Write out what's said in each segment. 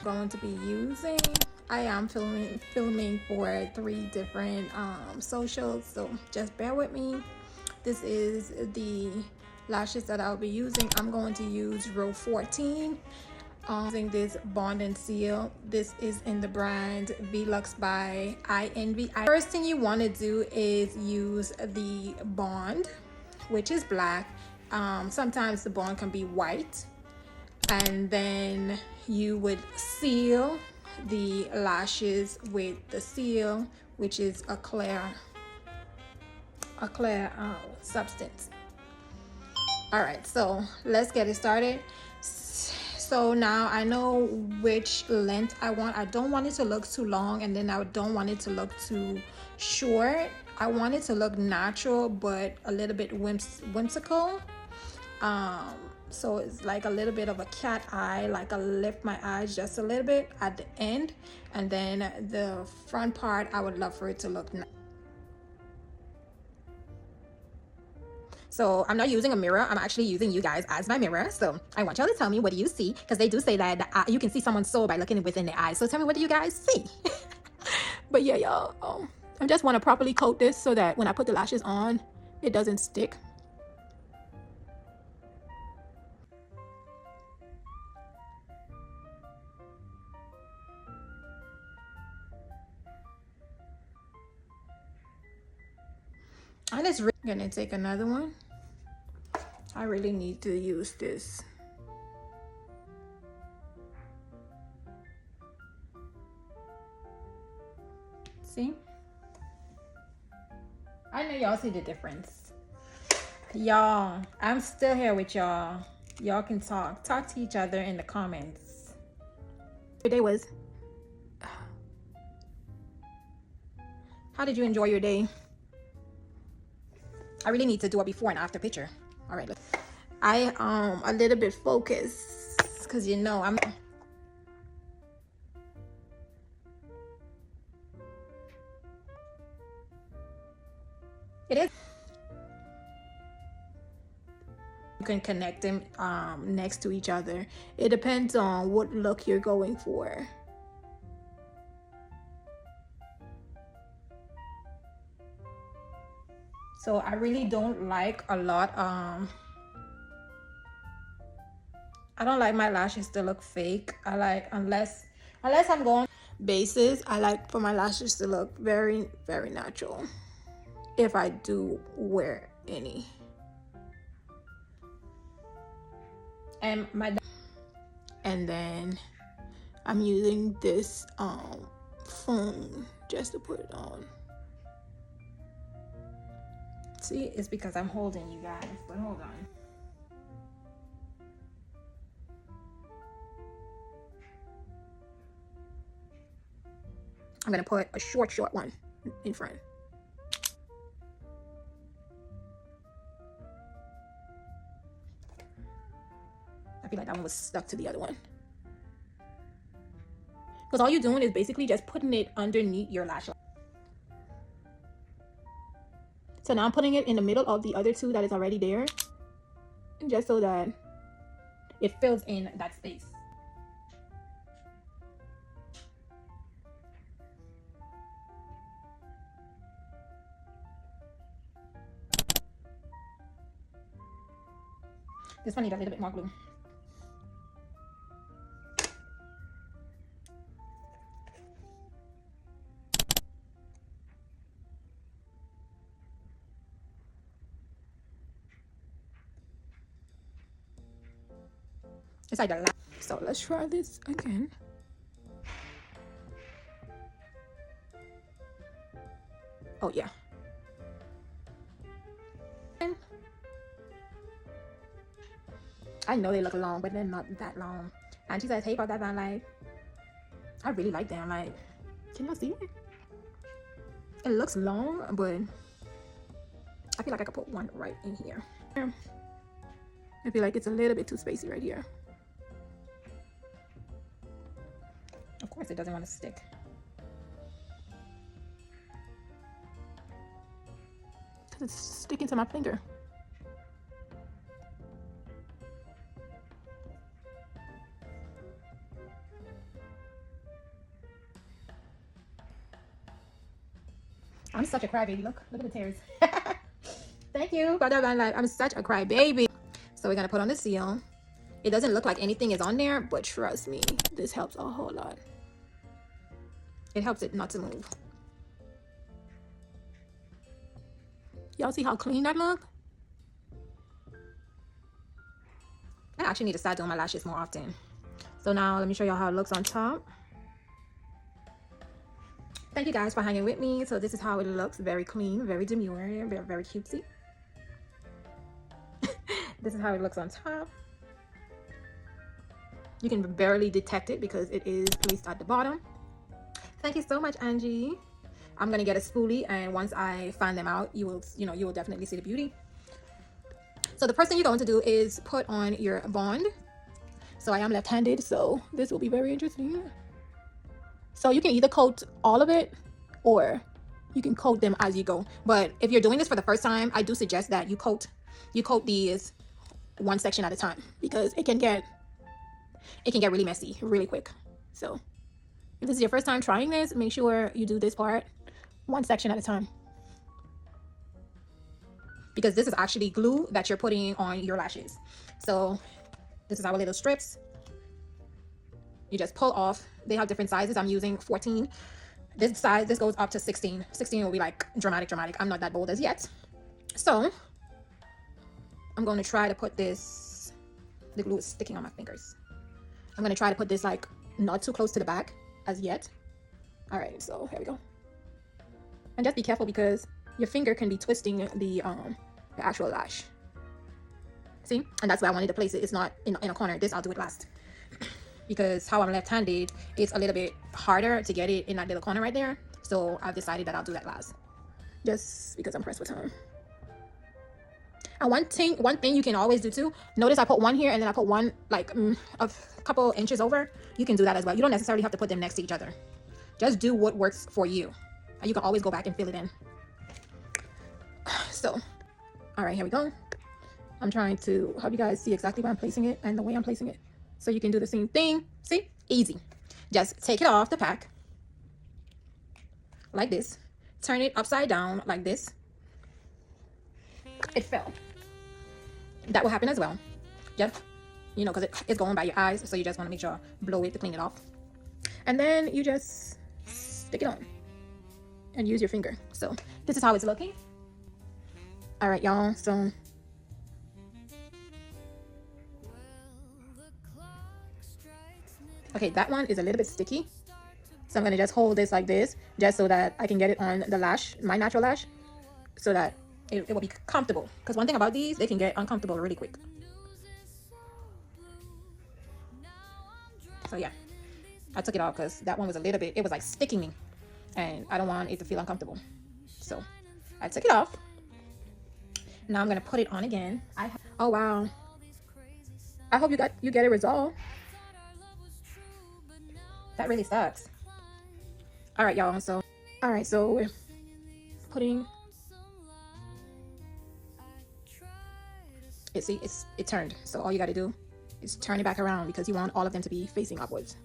Going to be using, I am filming for 3 different socials, so just bear with me. This is the lashes that I'll be using. I'm going to use row 14. Using this Bond and Seal. This is in the brand Velux by iEnvy. First thing you want to do is use the Bond, which is black. Sometimes the Bond can be white, and then you would seal the lashes with the Seal, which is a clear substance. All right, so let's get it started. So now I know which length I want. I don't want it to look too long, and then I don't want it to look too short. I want it to look natural but a little bit whimsical. So it's like a little bit of a cat eye, like I lift my eyes just a little bit at the end, and then the front part I would love for it to look nice. So I'm not using a mirror. I'm actually using you guys as my mirror. So I want y'all to tell me, what do you see? Because they do say that you can see someone's soul by looking within their eyes. So tell me, what do you guys see? But yeah, y'all, I just want to properly coat this so that when I put the lashes on, it doesn't stick. I'm just gonna take another one. I really need to use this. See? I know y'all see the difference. Y'all, I'm still here with y'all. Y'all can talk to each other in the comments. Your day was. How did you enjoy your day? I really need to do a before and after picture. All right, I a little bit focused because you know I'm. It is. You can connect them next to each other. It depends on what look you're going for. So I really don't like a lot. I don't like my lashes to look fake. I like unless I'm going bases. I like for my lashes to look very, very natural. If I do wear any. And then I'm using this foam just to put it on. See, it's because I'm holding you guys, but hold on. I'm gonna put a short one in front. I feel like that one was stuck to the other one. Because all you're doing is basically just putting it underneath your lash line. So now I'm putting it in the middle of the other two that is already there. Just so that it fills in that space. This one needs a little bit more glue. It's like the last. So let's try this again. Oh yeah. I know they look long, but they're not that long. And she says, hey, about that Van Life. I really like them. Like, can y'all see it? It looks long, but I feel like I could put one right in here. I feel like it's a little bit too spacey right here. Of course, it doesn't want to stick. Because it's sticking to my finger. I'm such a crybaby. Look at the tears. Thank you for the van life. I'm such a crybaby. So we're gonna put on the seal. It doesn't look like anything is on there, but trust me, this helps a whole lot. It helps it not to move. Y'all see how clean that look? I actually need to start doing my lashes more often. So now let me show y'all how it looks on top. Thank you guys for hanging with me. So this is how it looks. Very clean, very demure, very, very cutesy. This is how it looks on top. You can barely detect it because it is placed at the bottom. Thank you so much, Angie. I'm gonna get a spoolie, and once I find them out, you will definitely see the beauty. So the first thing you're going to do is put on your bond. So I am left-handed, so this will be very interesting. So you can either coat all of it, or you can coat them as you go. But if you're doing this for the first time, I do suggest that you coat these one section at a time, because it can get really messy really quick. So if this is your first time trying this, make sure you do this part one section at a time, because this is actually glue that you're putting on your lashes. So this is our little strips. You just pull off. They have different sizes. I'm using 14. This size, this goes up to 16. 16 will be like dramatic. I'm not that bold as yet. So I'm going to try to put this, the glue is sticking on my fingers. I'm going to try to put this like not too close to the back as yet. All right, so here we go. And just be careful, because your finger can be twisting the actual lash. See? And that's why I wanted to place it. It's not in a corner. This I'll do it last. Because how I'm left-handed, it's a little bit harder to get it in that little corner right there. So I've decided that I'll do that last, just because I'm pressed for time. And one thing you can always do too, notice I put one here and then I put one like a couple inches over. You can do that as well. You don't necessarily have to put them next to each other. Just do what works for you, and you can always go back and fill it in. So all right, here we go. I'm trying to help you guys see exactly where I'm placing it and the way I'm placing it, so you can do the same thing. See? Easy. Just take it off the pack like this, turn it upside down like this. It fell. That will happen as well. Just, because it's going by your eyes, so you just want to make sure, blow it to clean it off. And then you just stick it on and use your finger. So this is how it's looking. All right, y'all. So okay, that one is a little bit sticky, so I'm gonna just hold this like this, just so that I can get it on the lash, my natural lash, so that it will be comfortable. Because one thing about these, they can get uncomfortable really quick. So yeah, I took it off because that one was a little bit, it was like sticking me, and I don't want it to feel uncomfortable. So I took it off. Now I'm gonna put it on again. Oh wow, I hope you get it resolved. That really sucks. All right, y'all. So we're putting it. See, it turned. So all you got to do is turn it back around, because you want all of them to be facing upwards.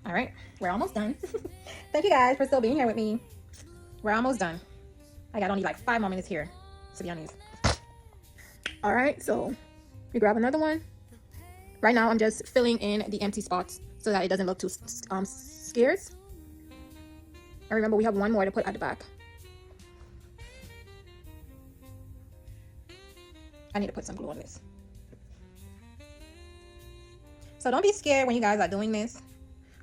All right, we're almost done. Thank you guys for still being here with me. We're almost done. I got only like 5 more minutes here, to be honest. All right, so we grab another one. Right now I'm just filling in the empty spots so that it doesn't look too scarce. And remember, we have one more to put at the back. I need to put some glue on this. So don't be scared when you guys are doing this.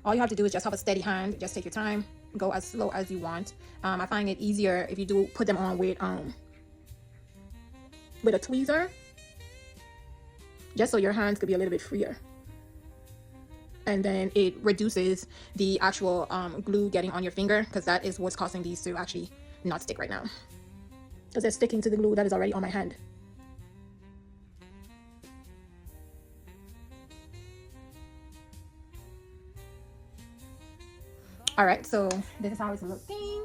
All you have to do is just have a steady hand. Just take your time. Go as slow as you want. I find it easier if you do put them on with a tweezer, just so your hands could be a little bit freer, and then it reduces the actual glue getting on your finger, because that is what's causing these to actually not stick right now, because they're sticking to the glue that is already on my hand. All right, so this is how it's looking.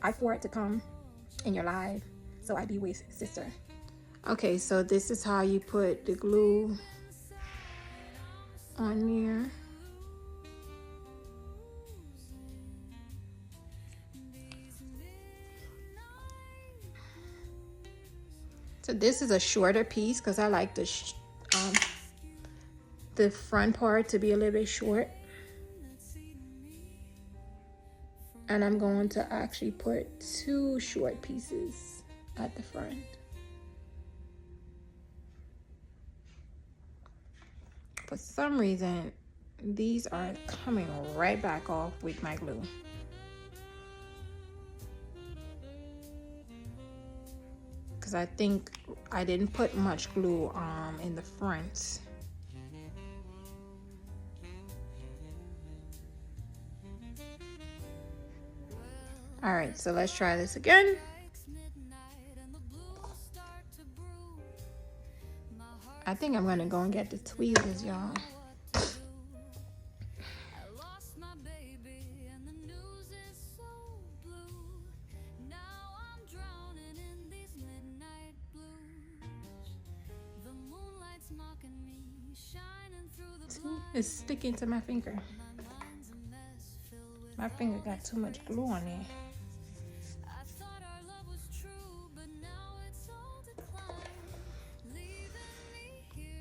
I for it to come in your live so I be with sister. Okay, so this is how you put the glue on there. So this is a shorter piece because I like the front part to be a little bit short. And I'm going to actually put 2 short pieces at the front. For some reason, these are coming right back off with my glue. Because I think I didn't put much glue in the front. All right, so let's try this again. I think I'm gonna go and get the tweezers, y'all. See, it's sticking to my finger. My finger got too much glue on there.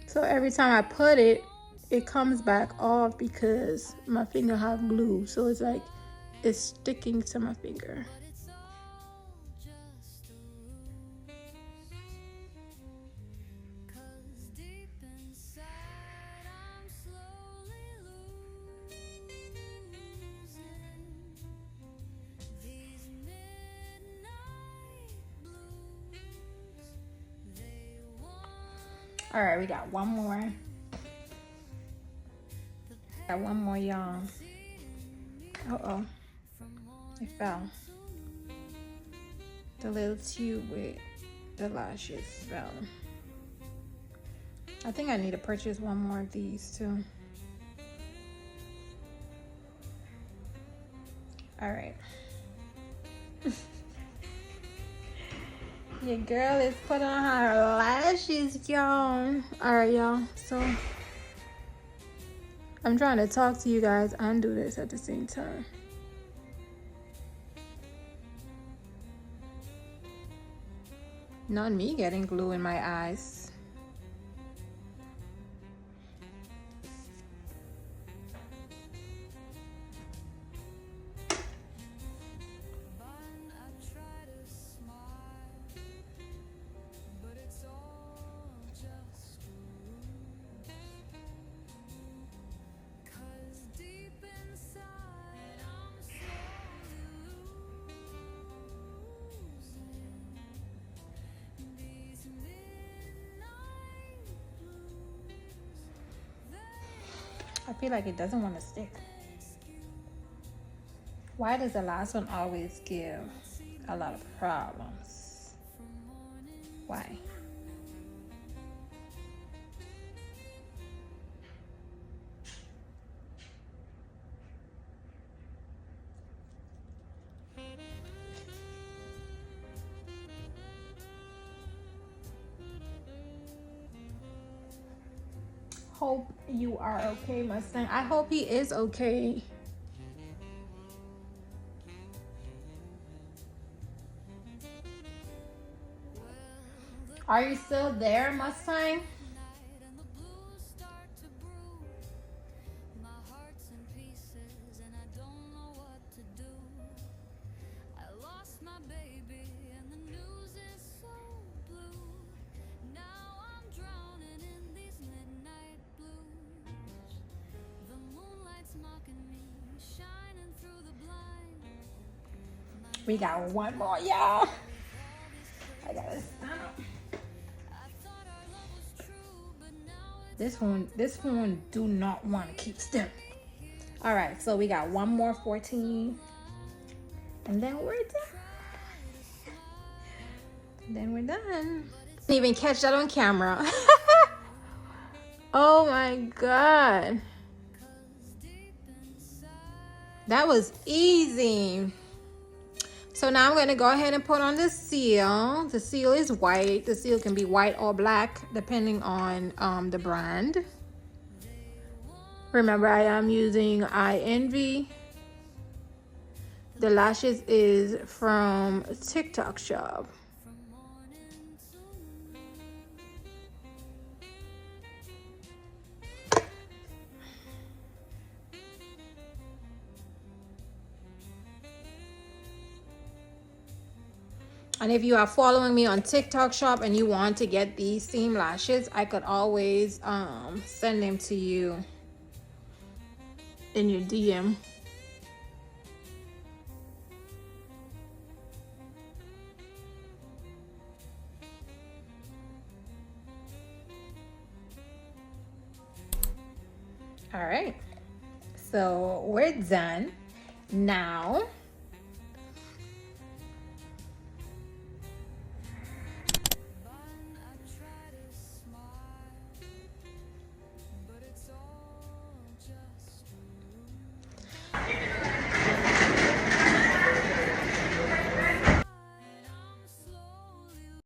So every time I put it, it comes back off because my finger have glue. So it's like it's sticking to my finger. All right, we got one more. Got one more, y'all. Uh-oh. It fell. The little tube with the lashes fell. I think I need to purchase one more of these too. All right. Your girl is putting on her lashes, y'all. All right, y'all. So I'm trying to talk to you guys and do this at the same time. Not me getting glue in my eyes. I feel like it doesn't want to stick. Why does the last one always give a lot of problems? Why? Hope you are okay, Mustang. I hope he is okay. Are you still there, Mustang? We got one more, y'all. I gotta stop. This one do not want to keep still. All right, so we got one more 14, and then we're done. Then we're done. Didn't even catch that on camera. Oh my God. That was easy. So now I'm going to go ahead and put on the seal. The seal is white. The seal can be white or black depending on the brand. Remember, I am using I Envy. The lashes is from TikTok Shop. And if you are following me on TikTok Shop and you want to get these seam lashes, I could always send them to you in your DM. All right, so we're done. Now